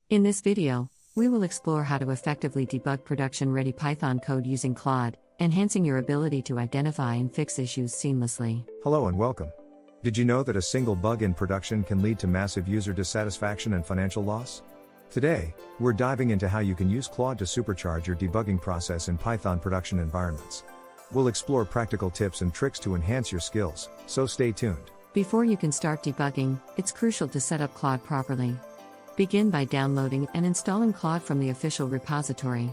In this video, we will explore how to effectively debug production-ready Python code using Claude, enhancing your ability to identify and fix issues seamlessly. Hello and welcome. Did you know that a single bug in production can lead to massive user dissatisfaction and financial loss? Today, we're diving into how you can use Claude to supercharge your debugging process in Python production environments. We'll explore practical tips and tricks to enhance your skills, so stay tuned. Before you can start debugging, it's crucial to set up Claude properly. Begin by downloading and installing Claude from the official repository.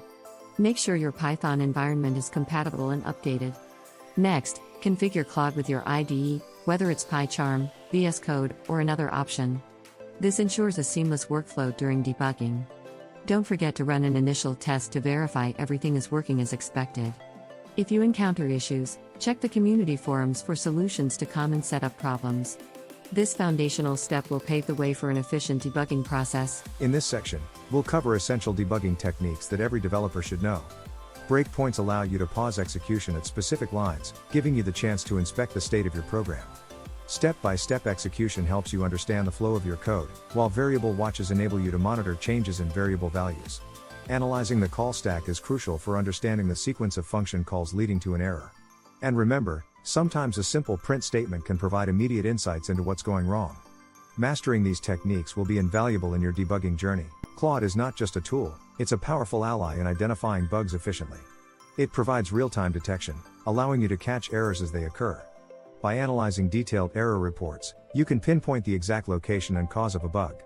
Make sure your Python environment is compatible and updated. Next, configure Claude with your IDE, whether it's PyCharm, VS Code, or another option. This ensures a seamless workflow during debugging. Don't forget to run an initial test to verify everything is working as expected. If you encounter issues, check the community forums for solutions to common setup problems. This foundational step will pave the way for an efficient debugging process. In this section, we'll cover essential debugging techniques that every developer should know. Breakpoints allow you to pause execution at specific lines, giving you the chance to inspect the state of your program. Step-by-step execution helps you understand the flow of your code, while variable watches enable you to monitor changes in variable values. Analyzing the call stack is crucial for understanding the sequence of function calls leading to an error. And remember, sometimes a simple print statement can provide immediate insights into what's going wrong. Mastering these techniques will be invaluable in your debugging journey. Claude is not just a tool, it's a powerful ally in identifying bugs efficiently. It provides real-time detection, allowing you to catch errors as they occur. By analyzing detailed error reports, you can pinpoint the exact location and cause of a bug.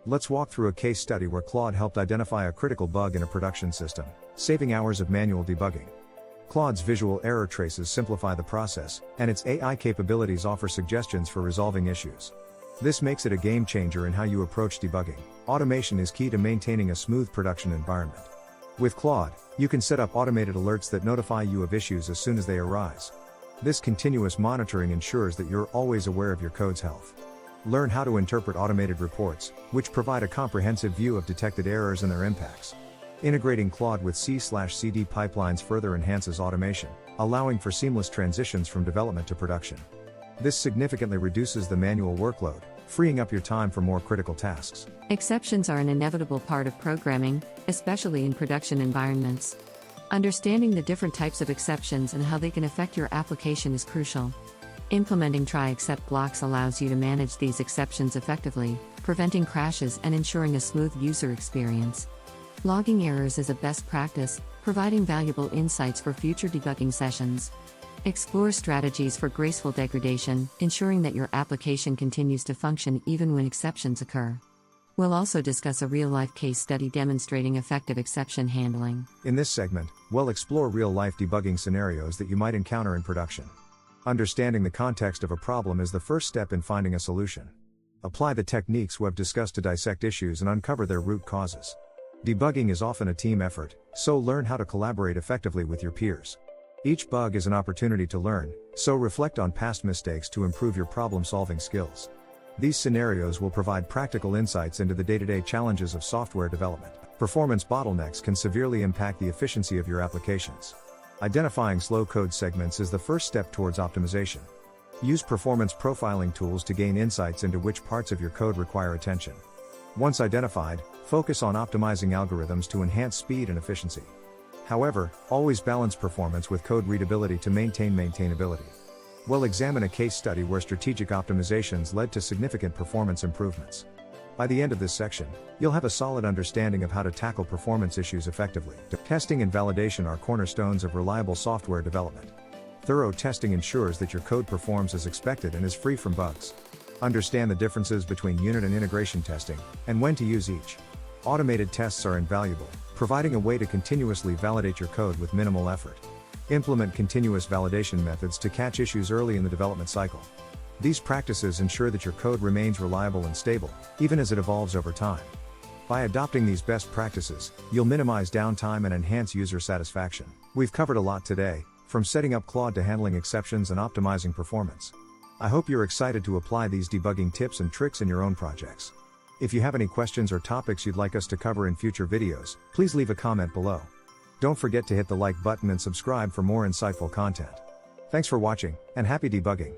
Let's walk through a case study where Claude helped identify a critical bug in a production system, saving hours of manual debugging. Claude's visual error traces simplify the process, and its AI capabilities offer suggestions for resolving issues. This makes it a game changer in how you approach debugging. Automation is key to maintaining a smooth production environment. With Claude, you can set up automated alerts that notify you of issues as soon as they arise. This continuous monitoring ensures that you're always aware of your code's health. Learn how to interpret automated reports, which provide a comprehensive view of detected errors and their impacts. Integrating Claude with C/CD pipelines further enhances automation, allowing for seamless transitions from development to production. This significantly reduces the manual workload, freeing up your time for more critical tasks. Exceptions are an inevitable part of programming, especially in production environments. Understanding the different types of exceptions and how they can affect your application is crucial. Implementing try-except blocks allows you to manage these exceptions effectively, preventing crashes and ensuring a smooth user experience. Logging errors is a best practice, providing valuable insights for future debugging sessions. Explore strategies for graceful degradation, ensuring that your application continues to function even when exceptions occur. We'll also discuss a real-life case study demonstrating effective exception handling. In this segment, we'll explore real-life debugging scenarios that you might encounter in production. Understanding the context of a problem is the first step in finding a solution. Apply the techniques we've discussed to dissect issues and uncover their root causes. Debugging is often a team effort, so learn how to collaborate effectively with your peers. Each bug is an opportunity to learn, so reflect on past mistakes to improve your problem-solving skills. These scenarios will provide practical insights into the day-to-day challenges of software development. Performance bottlenecks can severely impact the efficiency of your applications. Identifying slow code segments is the first step towards optimization. Use performance profiling tools to gain insights into which parts of your code require attention. Once identified, focus on optimizing algorithms to enhance speed and efficiency. However, always balance performance with code readability to maintain maintainability. We'll examine a case study where strategic optimizations led to significant performance improvements. By the end of this section, you'll have a solid understanding of how to tackle performance issues effectively. Testing and validation are cornerstones of reliable software development. Thorough testing ensures that your code performs as expected and is free from bugs. Understand the differences between unit and integration testing, and when to use each. Automated tests are invaluable, providing a way to continuously validate your code with minimal effort. Implement continuous validation methods to catch issues early in the development cycle. These practices ensure that your code remains reliable and stable, even as it evolves over time. By adopting these best practices, you'll minimize downtime and enhance user satisfaction. We've covered a lot today, from setting up Claude to handling exceptions and optimizing performance. I hope you're excited to apply these debugging tips and tricks in your own projects. If you have any questions or topics you'd like us to cover in future videos, please leave a comment below. Don't forget to hit the like button and subscribe for more insightful content. Thanks for watching, and happy debugging!